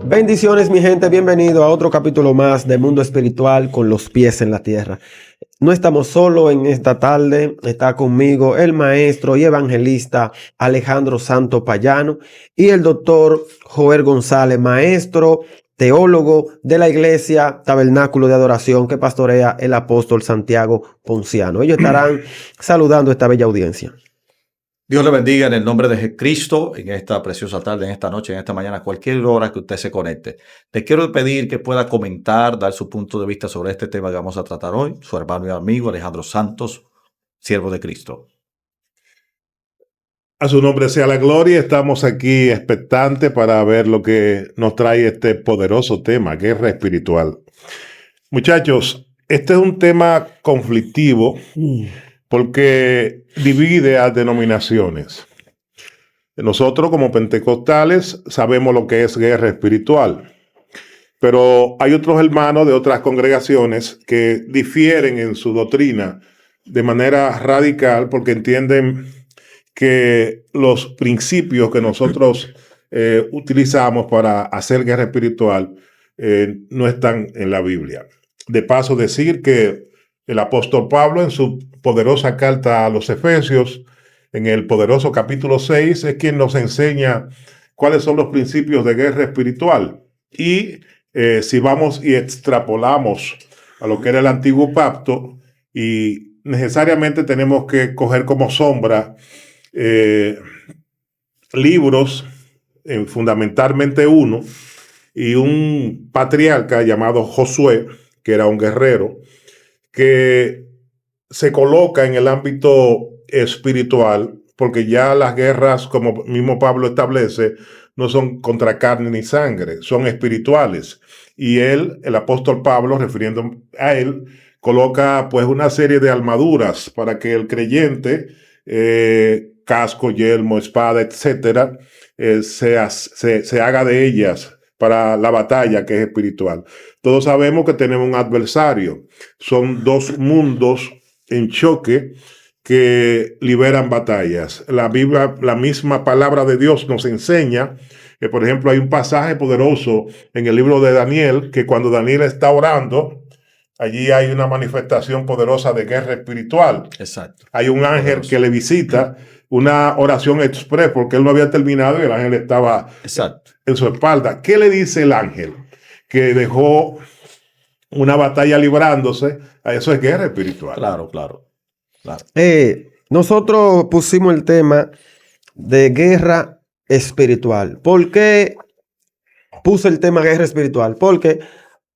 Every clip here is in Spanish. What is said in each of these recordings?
Bendiciones, mi gente, bienvenido a otro capítulo más de Mundo Espiritual con los pies en la tierra. No estamos solo en esta tarde, está conmigo el maestro y evangelista Alejandro Santo Payano y el doctor Joel González, maestro, teólogo de la iglesia Tabernáculo de Adoración que pastorea el apóstol Santiago Ponciano. Ellos estarán saludando a esta bella audiencia. Dios le bendiga en el nombre de Cristo en esta preciosa tarde, en esta noche, en esta mañana, cualquier hora que usted se conecte. Le quiero pedir que pueda comentar, dar su punto de vista sobre este tema que vamos a tratar hoy. Su hermano y amigo Alejandro Santos, siervo de Cristo. A su nombre sea la gloria. Estamos aquí expectantes para ver lo que nos trae este poderoso tema, guerra espiritual. Muchachos, este es un tema conflictivo porque divide a denominaciones. Nosotros como pentecostales sabemos lo que es guerra espiritual, pero hay otros hermanos de otras congregaciones que difieren en su doctrina de manera radical porque entienden que los principios que nosotros utilizamos para hacer guerra espiritual no están en la Biblia. De paso, decir que el apóstol Pablo en su poderosa carta a los Efesios, en el poderoso capítulo 6, es quien nos enseña cuáles son los principios de guerra espiritual. Y si vamos y extrapolamos a lo que era el antiguo pacto, y necesariamente tenemos que coger como sombra libros, fundamentalmente uno, y un patriarca llamado Josué, que era un guerrero, que se coloca en el ámbito espiritual, porque ya las guerras, como mismo Pablo establece, no son contra carne ni sangre, son espirituales. Y él, el apóstol Pablo, refiriendo a él, coloca pues una serie de armaduras para que el creyente, casco, yelmo, espada, etcétera, se haga de ellas para la batalla que es espiritual. Todos sabemos que tenemos un adversario. Son dos mundos en choque que liberan batallas. La Biblia, la misma palabra de Dios nos enseña que, por ejemplo, hay un pasaje poderoso en el libro de Daniel, que cuando Daniel está orando, allí hay una manifestación poderosa de guerra espiritual. Exacto. Hay un ángel que le visita, una oración express, porque él no había terminado y el ángel estaba en su espalda. ¿Qué le dice el ángel? Que dejó una batalla librándose. Eso es guerra espiritual. Claro. Nosotros pusimos el tema de guerra espiritual. ¿Por qué puse el tema guerra espiritual? Porque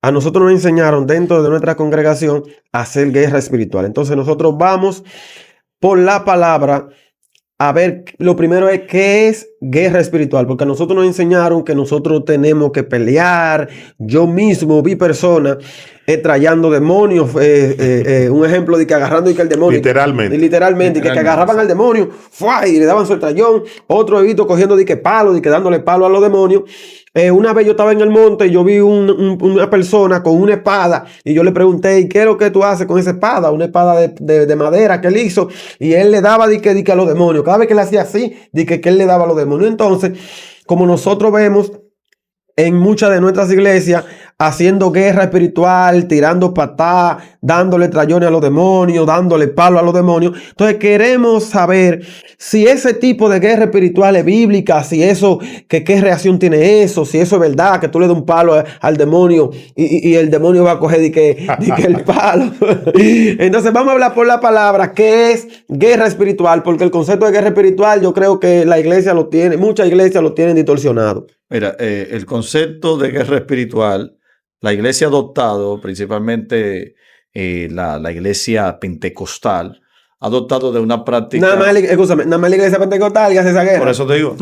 a nosotros nos enseñaron dentro de nuestra congregación a hacer guerra espiritual. Entonces nosotros vamos por la palabra a ver, lo primero es qué es guerra espiritual, porque a nosotros nos enseñaron que nosotros tenemos que pelear. Yo mismo vi personas trayendo demonios, un ejemplo de que agarrando y que el demonio, literalmente, que agarraban al demonio y le daban su trayón. Otro he visto cogiendo de que palo, de que dándole palo a los demonios. Una vez yo estaba en el monte y yo vi una persona con una espada y yo le pregunté, ¿y qué es lo que tú haces con esa espada? Una espada de madera que él hizo, y él le daba de que a los demonios. Cada vez que le hacía así, de que él le daba a los demonios. Entonces, como nosotros vemos en muchas de nuestras iglesias haciendo guerra espiritual, tirando patadas, dándole trayones a los demonios, dándole palo a los demonios. Entonces queremos saber si ese tipo de guerra espiritual es bíblica, si eso, qué reacción tiene eso, si eso es verdad, que tú le das un palo al demonio y el demonio va a coger de que el palo. Entonces vamos a hablar por la palabra, ¿qué es guerra espiritual? Porque el concepto de guerra espiritual yo creo que la iglesia lo tiene, muchas iglesias lo tienen distorsionado. Mira, el concepto de guerra espiritual, la iglesia ha adoptado, principalmente la iglesia pentecostal, ha adoptado de una práctica... Nada más la iglesia pentecostal que hace esa guerra. Por eso te digo.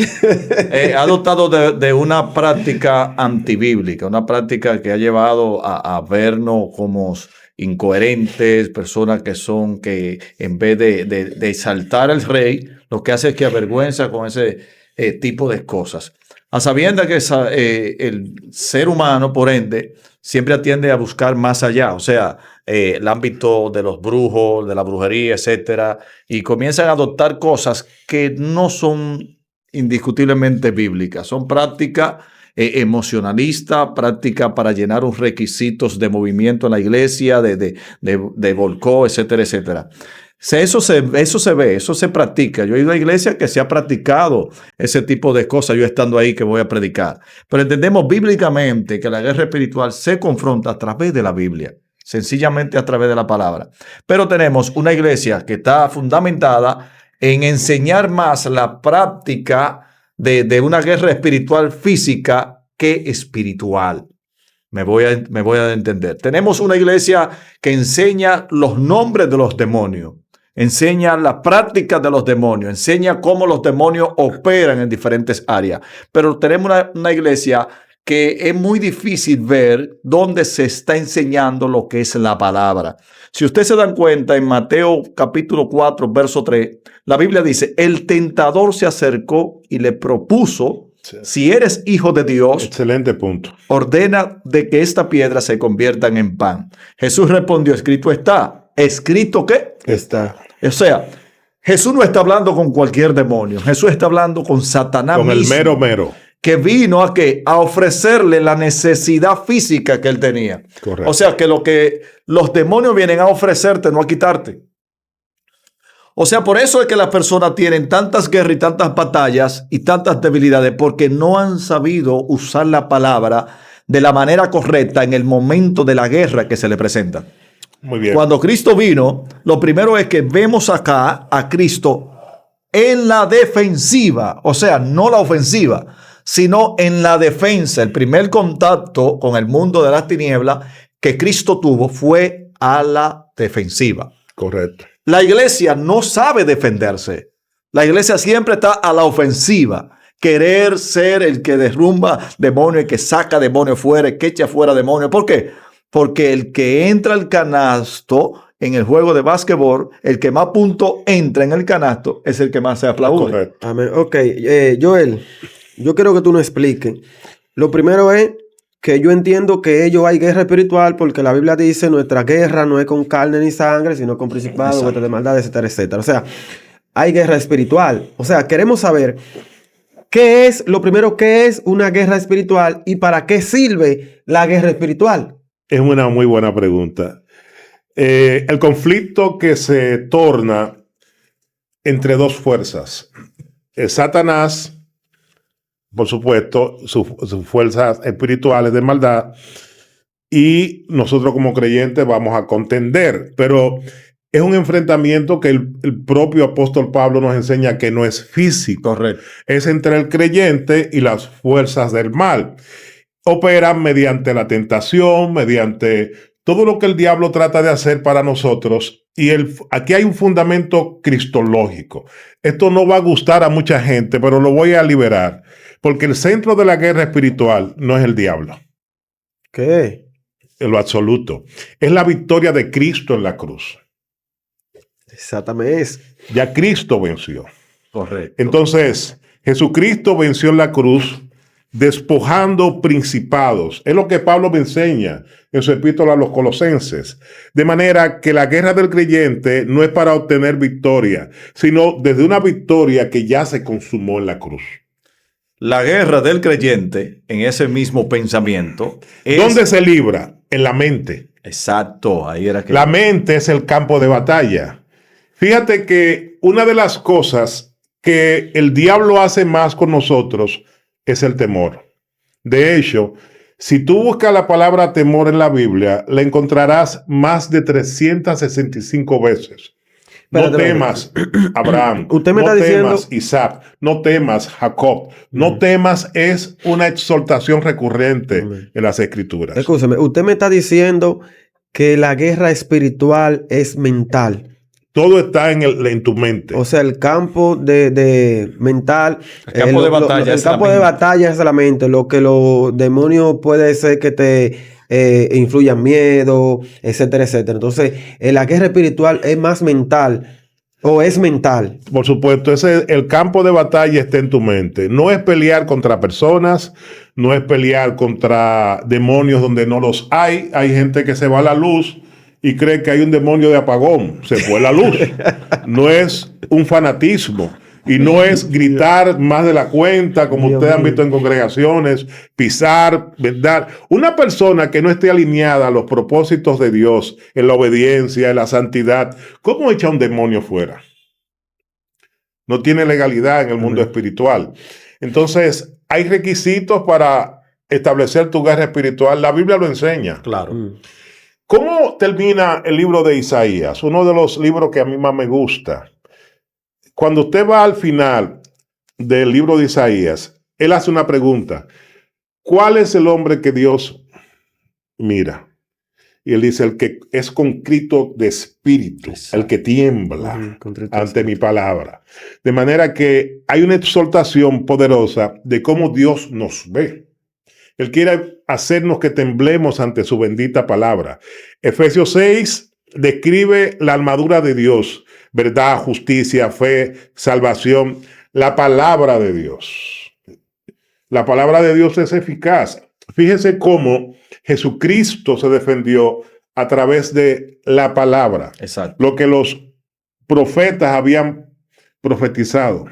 Ha adoptado de una práctica antibíblica, una práctica que ha llevado a vernos como incoherentes, personas que en vez de exaltar al rey, lo que hace es que avergüenza con ese tipo de cosas. A sabiendas que el ser humano, por ende, siempre atiende a buscar más allá, o sea, el ámbito de los brujos, de la brujería, etcétera, y comienzan a adoptar cosas que no son indiscutiblemente bíblicas, son prácticas emocionalista, práctica para llenar unos requisitos de movimiento en la iglesia, de volcó, etcétera, etcétera. Eso se ve, eso se practica. Yo he ido a iglesias que se ha practicado ese tipo de cosas, yo estando ahí que voy a predicar. Pero entendemos bíblicamente que la guerra espiritual se confronta a través de la Biblia, sencillamente a través de la palabra. Pero tenemos una iglesia que está fundamentada en enseñar más la práctica de una guerra espiritual física que espiritual. Me voy a entender. Tenemos una iglesia que enseña los nombres de los demonios, enseña la práctica de los demonios, enseña cómo los demonios operan en diferentes áreas. Pero tenemos una iglesia que es muy difícil ver dónde se está enseñando lo que es la palabra. Si ustedes se dan cuenta, en Mateo capítulo 4, verso 3, la Biblia dice, el tentador se acercó y le propuso, si eres hijo de Dios, excelente punto, ordena de que esta piedra se convierta en pan. Jesús respondió, escrito está. ¿Escrito qué? Está. O sea, Jesús no está hablando con cualquier demonio. Jesús está hablando con Satanás con mismo, el mero. que vino a ¿qué? A ofrecerle la necesidad física que él tenía. Correcto. O sea, que lo que los demonios vienen a ofrecerte, no a quitarte. O sea, por eso es que las personas tienen tantas guerras y tantas batallas y tantas debilidades, porque no han sabido usar la palabra de la manera correcta en el momento de la guerra que se le presenta. Muy bien. Cuando Cristo vino, lo primero es que vemos acá a Cristo en la defensiva, o sea, no la ofensiva, sino en la defensa. El primer contacto con el mundo de las tinieblas que Cristo tuvo fue a la defensiva. Correcto. La iglesia no sabe defenderse. La iglesia siempre está a la ofensiva. Querer ser el que derrumba demonios, el que saca demonios fuera, el que echa fuera demonios. ¿Por qué? Porque el que entra al canasto en el juego de básquetbol, el que más puntos entra en el canasto, es el que más se aplaude. Correcto. Amén. Ok, Joel, yo quiero que tú nos expliques. Lo primero es que yo entiendo que hay guerra espiritual porque la Biblia dice nuestra guerra no es con carne ni sangre, sino con principados, huestes de maldad, etcétera, etcétera. O sea, hay guerra espiritual. O sea, queremos saber qué es una guerra espiritual y para qué sirve la guerra espiritual. Es una muy buena pregunta. El conflicto que se torna entre dos fuerzas. Satanás, por supuesto, sus fuerzas espirituales de maldad, y nosotros como creyentes vamos a contender, pero es un enfrentamiento que el propio apóstol Pablo nos enseña que no es físico. Correcto. Es entre el creyente y las fuerzas del mal. Operan mediante la tentación, mediante todo lo que el diablo trata de hacer para nosotros. Y aquí hay un fundamento cristológico. Esto no va a gustar a mucha gente, pero lo voy a liberar. Porque el centro de la guerra espiritual no es el diablo. ¿Qué? En lo absoluto. Es la victoria de Cristo en la cruz. Exactamente. Ya Cristo venció. Correcto. Entonces, Jesucristo venció en la cruz despojando principados. Es lo que Pablo me enseña en su epístola a los Colosenses. De manera que la guerra del creyente no es para obtener victoria, sino desde una victoria que ya se consumó en la cruz. La guerra del creyente, en ese mismo pensamiento, es... ¿Dónde se libra? En la mente. Exacto, ahí era que... La mente es el campo de batalla. Fíjate que una de las cosas que el diablo hace más con nosotros es el temor. De hecho, si tú buscas la palabra temor en la Biblia, la encontrarás más de 365 veces. No temas, Abraham. Usted me no está diciendo... temas, Isaac. No temas, Jacob. No temas es una exhortación recurrente en las Escrituras. Escúcheme, usted me está diciendo que la guerra espiritual es mental. Todo está en tu mente. O sea, el campo de mental... El campo de batalla el es la campo de mente. batalla es la mente. Lo que los demonios puede ser que te influyan miedo, etcétera, etcétera. Entonces, la guerra espiritual es más mental o es mental. Por supuesto, el campo de batalla está en tu mente. No es pelear contra personas, no es pelear contra demonios donde no los hay. Hay gente que se va a la luz y cree que hay un demonio de apagón. Se fue la luz. No es un fanatismo. Y no es gritar más de la cuenta, como Dios ustedes han mío. visto en congregaciones, pisar, ¿verdad? Una persona que no esté alineada a los propósitos de Dios, en la obediencia, en la santidad, ¿cómo echa un demonio fuera? No tiene legalidad en el mundo espiritual. Entonces, hay requisitos para establecer tu guerra espiritual. La Biblia lo enseña. Claro. ¿Cómo termina el libro de Isaías? Uno de los libros que a mí más me gusta. Cuando usted va al final del libro de Isaías, él hace una pregunta. ¿Cuál es el hombre que Dios mira? Y él dice, el que es contrito de espíritu, el que tiembla ante mi palabra. De manera que hay una exhortación poderosa de cómo Dios nos ve. Él quiere hacernos que temblemos ante su bendita palabra. Efesios 6 describe la armadura de Dios, verdad, justicia, fe, salvación, la palabra de Dios. La palabra de Dios es eficaz. Fíjese cómo Jesucristo se defendió a través de la palabra. Exacto. Lo que los profetas habían profetizado.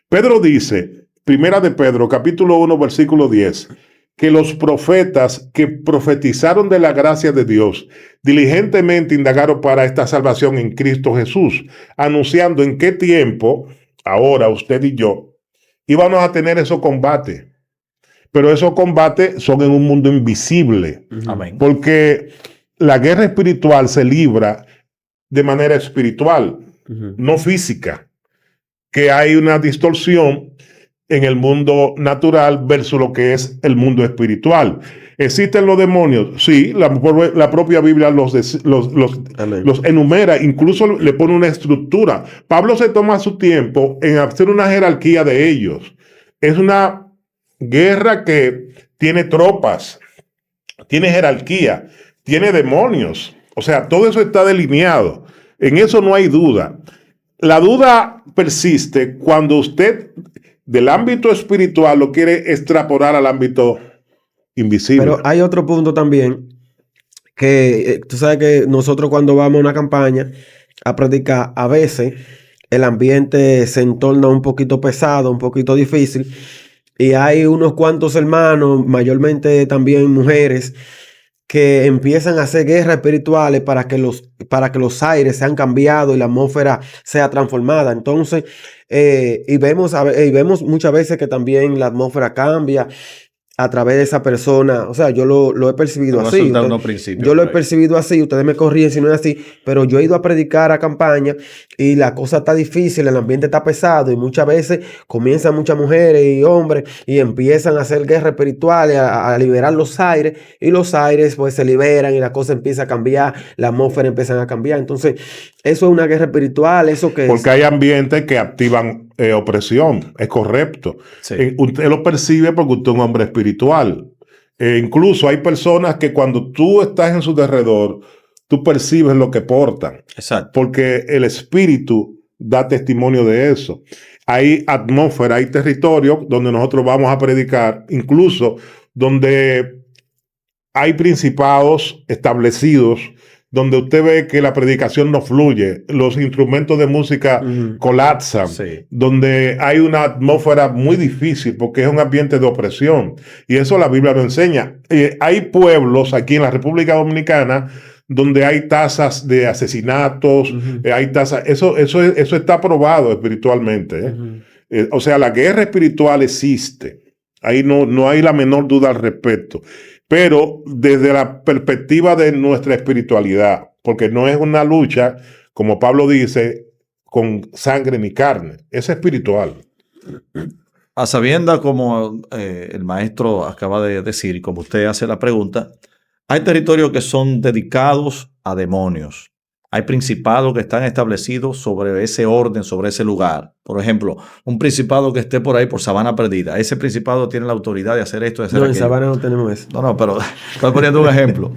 Pedro dice, Primera de Pedro, capítulo 1, versículo 10, que los profetas que profetizaron de la gracia de Dios diligentemente indagaron para esta salvación en Cristo Jesús, anunciando en qué tiempo, ahora usted y yo, íbamos a tener esos combates. Pero esos combates son en un mundo invisible. Amén. Porque la guerra espiritual se libra de manera espiritual, no física. Que hay una distorsión en el mundo natural versus lo que es el mundo espiritual. ¿Existen los demonios? Sí, la propia Biblia los enumera, incluso le pone una estructura. Pablo se toma su tiempo en hacer una jerarquía de ellos. Es una guerra que tiene tropas, tiene jerarquía, tiene demonios. O sea, todo eso está delineado. En eso no hay duda. La duda persiste cuando usted del ámbito espiritual lo quiere extrapolar al ámbito invisible. Pero hay otro punto también, que tú sabes que nosotros cuando vamos a una campaña a predicar, a veces el ambiente se entorna un poquito pesado, un poquito difícil, y hay unos cuantos hermanos, mayormente también mujeres, que empiezan a hacer guerras espirituales para que los aires sean cambiados y la atmósfera sea transformada. Entonces, y vemos muchas veces que también la atmósfera cambia a través de esa persona. O sea, yo lo he percibido así. Yo lo he percibido así, ustedes me corrigen si no es así, pero yo he ido a predicar a campaña y la cosa está difícil, el ambiente está pesado y muchas veces comienzan muchas mujeres y hombres y empiezan a hacer guerras espirituales, a liberar los aires, y los aires pues se liberan y la cosa empieza a cambiar, la atmósfera empieza a cambiar. Entonces, eso es una guerra espiritual, ¿eso qué es? Porque hay ambientes que activan opresión, es correcto. Sí. Usted lo percibe porque usted es un hombre espiritual. Incluso hay personas que cuando tú estás en su derredor, tú percibes lo que portan. Exacto. Porque el espíritu da testimonio de eso. Hay atmósfera, hay territorio donde nosotros vamos a predicar, incluso donde hay principados establecidos, donde usted ve que la predicación no fluye, los instrumentos de música colapsan, donde hay una atmósfera muy difícil porque es un ambiente de opresión. Y eso la Biblia lo enseña. Hay pueblos aquí en la República Dominicana donde hay tasas de asesinatos, hay tasas, eso está probado espiritualmente. O sea, la guerra espiritual existe. Ahí no hay la menor duda al respecto. Pero desde la perspectiva de nuestra espiritualidad, porque no es una lucha, como Pablo dice, con sangre ni carne, es espiritual. A sabiendas, como el maestro acaba de decir, y como usted hace la pregunta, hay territorios que son dedicados a demonios. Hay principados que están establecidos sobre ese orden, sobre ese lugar. Por ejemplo, un principado que esté por ahí por Sabana Perdida. Ese principado tiene la autoridad de hacer esto, de hacer aquello. En Sabana no tenemos eso. No, pero estoy poniendo un ejemplo.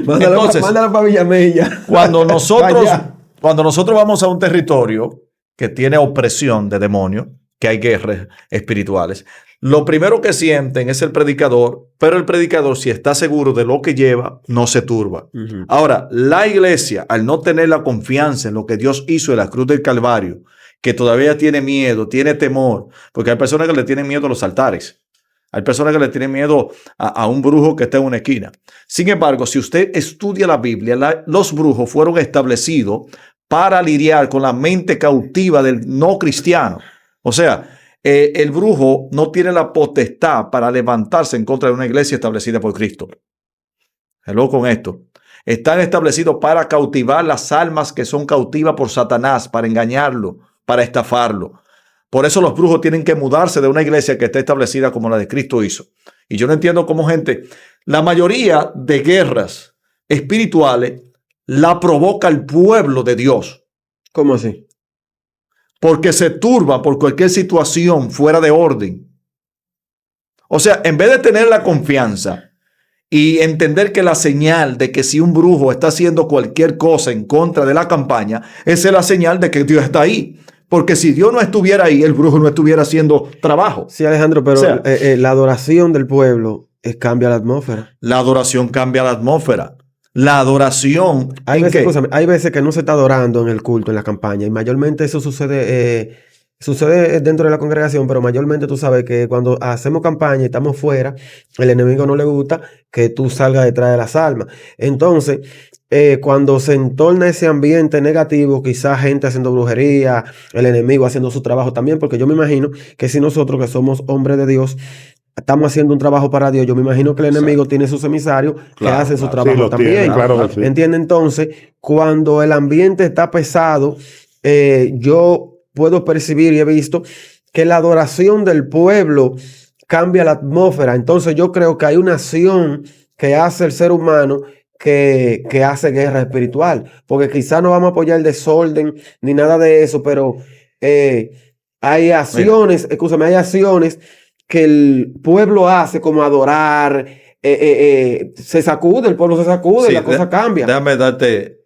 Mándala para Villamella. Cuando nosotros vamos a un territorio que tiene opresión de demonios, que hay guerras espirituales, lo primero que sienten es el predicador, pero el predicador, si está seguro de lo que lleva, no se turba. Ahora, la iglesia, al no tener la confianza en lo que Dios hizo en la cruz del Calvario, que todavía tiene miedo, tiene temor, porque hay personas que le tienen miedo a los altares. Hay personas que le tienen miedo a un brujo que está en una esquina. Sin embargo, si usted estudia la Biblia, los brujos fueron establecidos para lidiar con la mente cautiva del no cristiano. O sea, el brujo no tiene la potestad para levantarse en contra de una iglesia establecida por Cristo. Hello con esto. Están establecidos para cautivar las almas que son cautivas por Satanás, para engañarlo, para estafarlo. Por eso los brujos tienen que mudarse de una iglesia que esté establecida como la de Cristo hizo. Y yo no entiendo cómo la mayoría de guerras espirituales la provoca el pueblo de Dios. ¿Cómo así? Porque se turba por cualquier situación fuera de orden. O sea, en vez de tener la confianza y entender que la señal de que si un brujo está haciendo cualquier cosa en contra de la campaña, esa es la señal de que Dios está ahí. Porque si Dios no estuviera ahí, el brujo no estuviera haciendo trabajo. Sí, Alejandro, pero O sea, la adoración del pueblo cambia la atmósfera. La adoración cambia la atmósfera. La adoración... Hay veces que no se está adorando en el culto, en la campaña, y mayormente eso sucede dentro de la congregación, pero mayormente tú sabes que cuando hacemos campaña y estamos fuera, el enemigo no le gusta que tú salgas detrás de las almas. Entonces, cuando se entorna ese ambiente negativo, quizás gente haciendo brujería, el enemigo haciendo su trabajo también, porque yo me imagino que si nosotros que somos hombres de Dios, estamos haciendo un trabajo para Dios, yo me imagino que el enemigo tiene sus emisarios que hacen su trabajo también. Claro que sí. ¿Entiende? Entonces, cuando el ambiente está pesado, yo puedo percibir y he visto que la adoración del pueblo cambia la atmósfera. Entonces, yo creo que hay una acción que hace el ser humano que hace guerra espiritual, porque quizás no vamos a apoyar el desorden ni nada de eso, pero hay acciones, hay acciones que el pueblo hace, como adorar, se sacude, el pueblo se sacude, Sí, la cosa cambia. Déjame darte,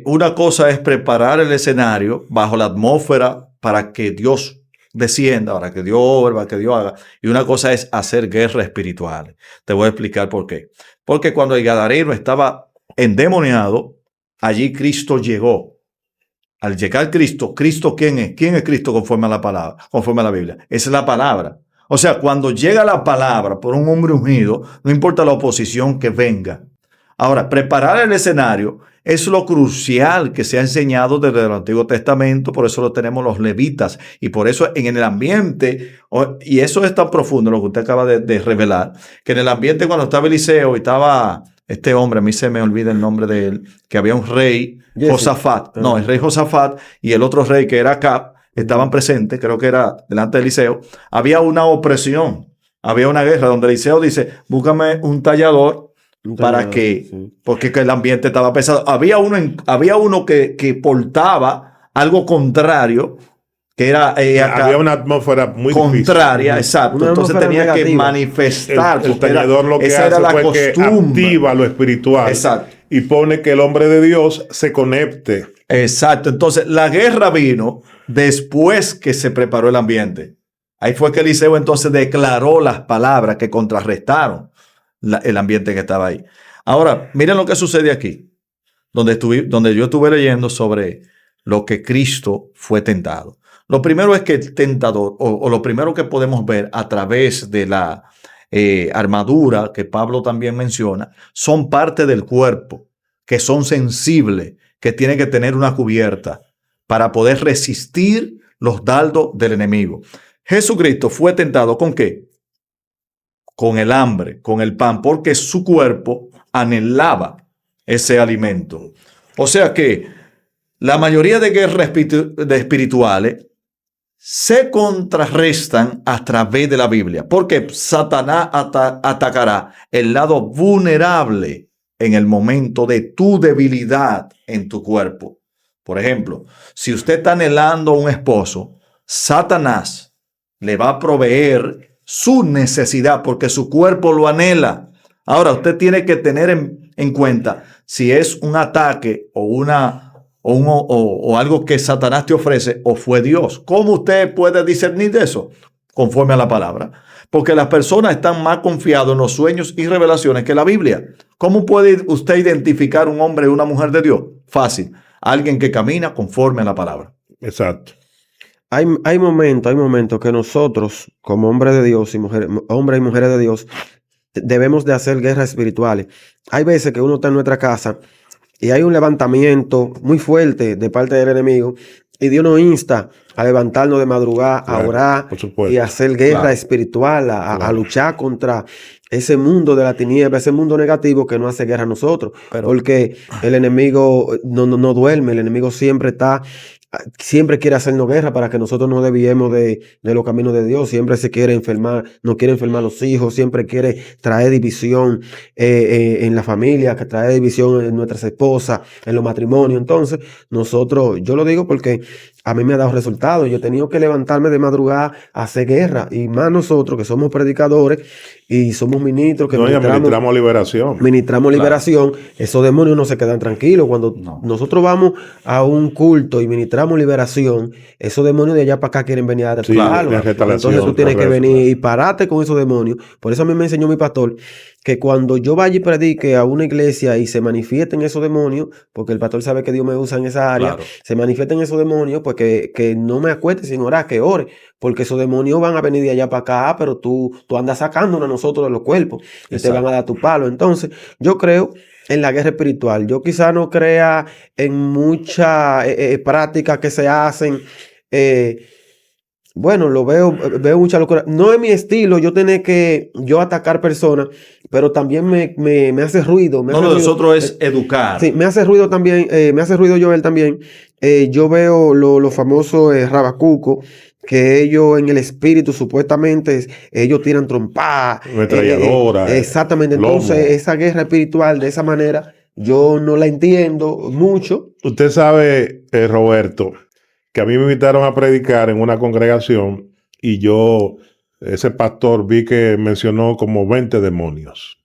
una cosa es preparar el escenario bajo la atmósfera para que Dios descienda, para que Dios obre, para que Dios haga. Y una cosa es hacer guerra espiritual. Te voy a explicar por qué. Porque cuando el gadareno estaba endemoniado, allí Cristo llegó. Al llegar Cristo, ¿Cristo quién es? ¿Quién es Cristo conforme a la palabra, conforme a la Biblia? Esa es la palabra. O sea, cuando llega la palabra por un hombre ungido, no importa la oposición que venga. Ahora, preparar el escenario es lo crucial que se ha enseñado desde el Antiguo Testamento, por eso lo tenemos los levitas, y por eso en el ambiente, y eso es tan profundo lo que usted acaba de revelar, que en el ambiente cuando estaba Eliseo y estaba este hombre, a mí se me olvida el nombre de él, que había un rey, Josafat, no, el rey Josafat y el otro rey que era Acab, estaban presentes, creo que era delante de Eliseo, había una opresión, había una guerra donde Eliseo dice, búscame un tallador para que, sí, porque el ambiente estaba pesado. Había uno que portaba algo contrario, que era había una atmósfera muy contraria, difícil. Exacto. Entonces tenía negativa que manifestar. El tallador lo que hace fue que activa lo espiritual. Exacto. Y pone que el hombre de Dios se conecte. Exacto. Entonces la guerra vino después que se preparó el ambiente. Ahí fue que Eliseo entonces declaró las palabras que contrarrestaron el ambiente que estaba ahí. Ahora, miren lo que sucede aquí, donde yo estuve leyendo sobre lo que Cristo fue tentado. Lo primero es que el tentador, o lo primero que podemos ver a través de la armadura que Pablo también menciona, son parte del cuerpo, que son sensibles, que tienen que tener una cubierta para poder resistir los dardos del enemigo. Jesucristo fue tentado ¿con qué? Con el hambre, con el pan, porque su cuerpo anhelaba ese alimento. O sea que la mayoría de guerras espirituales se contrarrestan a través de la Biblia, porque Satanás atacará el lado vulnerable en el momento de tu debilidad en tu cuerpo. Por ejemplo, si usted está anhelando un esposo, Satanás le va a proveer su necesidad porque su cuerpo lo anhela. Ahora, usted tiene que tener en cuenta si es un ataque o algo que Satanás te ofrece o fue Dios. ¿Cómo usted puede discernir de eso? Conforme a la palabra. Porque las personas están más confiadas en los sueños y revelaciones que la Biblia. ¿Cómo puede usted identificar un hombre y una mujer de Dios? Fácil. Alguien que camina conforme a la palabra. Exacto. hay momentos que nosotros, como hombres de Dios y mujeres, hombres y mujeres de Dios, debemos de hacer guerras espirituales. Hay veces que uno está en nuestra casa y hay un levantamiento muy fuerte de parte del enemigo y Dios nos insta a levantarnos de madrugada, a orar y a hacer guerra espiritual, a luchar contra ese mundo de la tiniebla, ese mundo negativo que no hace guerra a nosotros. Porque el enemigo no duerme, el enemigo siempre quiere hacernos guerra para que nosotros no desviemos de los caminos de Dios. Siempre se quiere enfermar, no quiere enfermar a los hijos, siempre quiere traer división en la familia, que trae división en nuestras esposas, en los matrimonios. Entonces, yo lo digo porque a mí me ha dado resultados. Yo he tenido que levantarme de madrugada a hacer guerra, y más nosotros que somos predicadores y somos ministros que ministramos liberación. Ministramos liberación. Esos demonios no se quedan tranquilos. Cuando nosotros vamos a un culto y ministramos liberación, esos demonios de allá para acá quieren venir a darte palo. Entonces tú tienes que venir y pararte con esos demonios. Por eso a mí me enseñó mi pastor que cuando yo vaya y predique a una iglesia y se manifiesten esos demonios, porque el pastor sabe que Dios me usa en esa área, se manifiesten esos demonios, pues que no me acueste sin orar, que ore, porque esos demonios van a venir de allá para acá, pero tú andas sacándonos a nosotros de los cuerpos y te van a dar tu palo. Entonces, yo creo en la guerra espiritual. Yo quizá no crea en muchas prácticas que se hacen. Bueno, veo mucha locura. No es mi estilo yo tener que atacar personas, pero también me hace ruido. Lo de nosotros es educar. Sí, me hace ruido también, me hace ruido Joel también. Yo veo los famosos Rabacuco, que ellos en el espíritu supuestamente ellos tiran trompas, metralladoras. Exactamente. Entonces, esa guerra espiritual de esa manera, yo no la entiendo mucho. Usted sabe, Roberto, que a mí me invitaron a predicar en una congregación y ese pastor vi que mencionó como 20 demonios.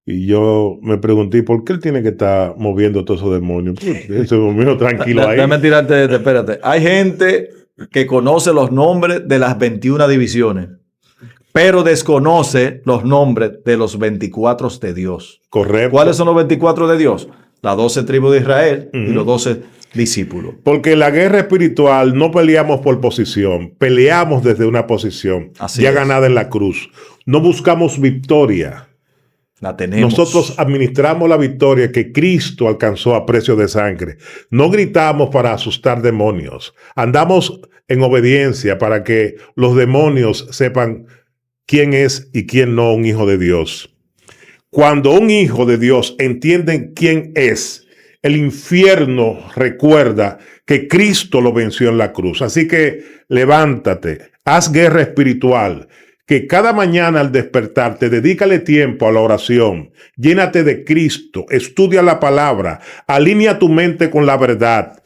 Y yo me pregunté, ¿por qué él tiene que estar moviendo todos esos demonios? Ese dominio tranquilo ahí. Déjame tirarte, espérate. Hay gente que conoce los nombres de las 21 divisiones, pero desconoce los nombres de los 24 de Dios. Correcto. ¿Cuáles son los 24 de Dios? Las 12 tribus de Israel y los 12 discípulos. Porque en la guerra espiritual no peleamos por posición, peleamos desde una posición ya ganada en la cruz. No buscamos victoria. La tenemos. Nosotros administramos la victoria que Cristo alcanzó a precio de sangre. No gritamos para asustar demonios. Andamos en obediencia para que los demonios sepan quién es y quién no un hijo de Dios. Cuando un hijo de Dios entiende quién es, el infierno recuerda que Cristo lo venció en la cruz. Así que levántate, haz guerra espiritual, que cada mañana al despertarte, dedícale tiempo a la oración, llénate de Cristo, estudia la palabra, alinea tu mente con la verdad,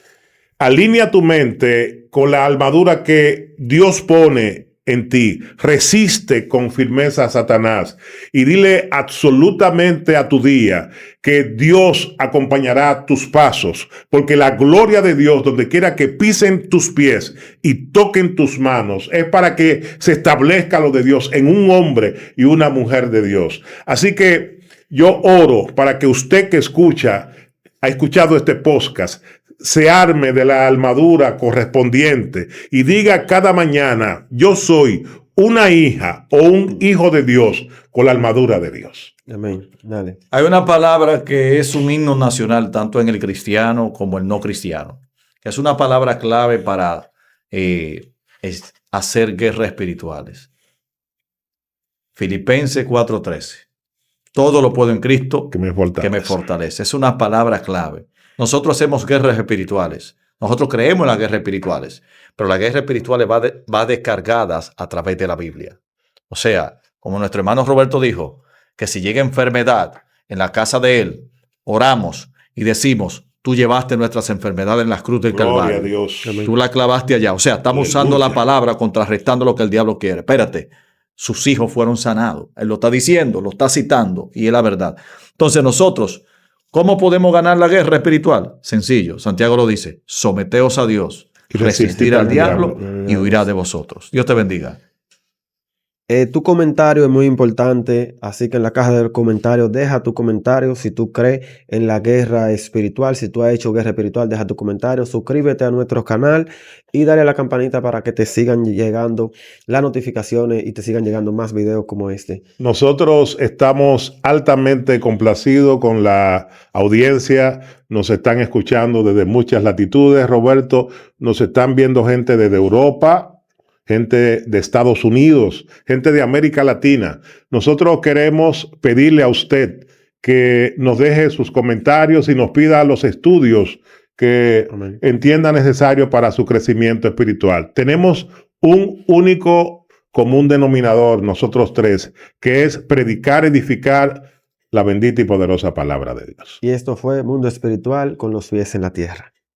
alinea tu mente con la armadura que Dios pone en ti, resiste con firmeza a Satanás y dile absolutamente a tu día que Dios acompañará tus pasos, porque la gloria de Dios, donde quiera que pisen tus pies y toquen tus manos, es para que se establezca lo de Dios en un hombre y una mujer de Dios. Así que yo oro para que usted que ha escuchado este podcast, se arme de la armadura correspondiente y diga cada mañana, yo soy una hija o un hijo de Dios con la armadura de Dios. Amén. Dale. Hay una palabra que es un himno nacional, tanto en el cristiano como el no cristiano, que es una palabra clave para hacer guerras espirituales. Filipenses 4:13. Todo lo puedo en Cristo que me fortalece. Es una palabra clave. Nosotros hacemos guerras espirituales. Nosotros creemos en las guerras espirituales, pero las guerras espirituales van descargadas a través de la Biblia. O sea, como nuestro hermano Roberto dijo, que si llega enfermedad en la casa de él, oramos y decimos, tú llevaste nuestras enfermedades en la cruz del Calvario. Gloria a Dios. Tú la clavaste allá. O sea, estamos usando la palabra contrarrestando lo que el diablo quiere. Espérate, sus hijos fueron sanados. Él lo está diciendo, lo está citando y es la verdad. Entonces nosotros, ¿cómo podemos ganar la guerra espiritual? Sencillo, Santiago lo dice, someteos a Dios, resistir al diablo y huirá de vosotros. Dios te bendiga. Tu comentario es muy importante, así que en la caja de comentarios deja tu comentario. Si tú crees en la guerra espiritual, si tú has hecho guerra espiritual, deja tu comentario. Suscríbete a nuestro canal y dale a la campanita para que te sigan llegando las notificaciones y te sigan llegando más videos como este. Nosotros estamos altamente complacidos con la audiencia. Nos están escuchando desde muchas latitudes, Roberto. Nos están viendo gente desde Europa, gente de Estados Unidos, gente de América Latina. Nosotros queremos pedirle a usted que nos deje sus comentarios y nos pida los estudios que Amén. entienda necesario para su crecimiento espiritual. Tenemos un único común denominador, nosotros tres, que es predicar, edificar la bendita y poderosa palabra de Dios. Y esto fue Mundo Espiritual con los pies en la tierra.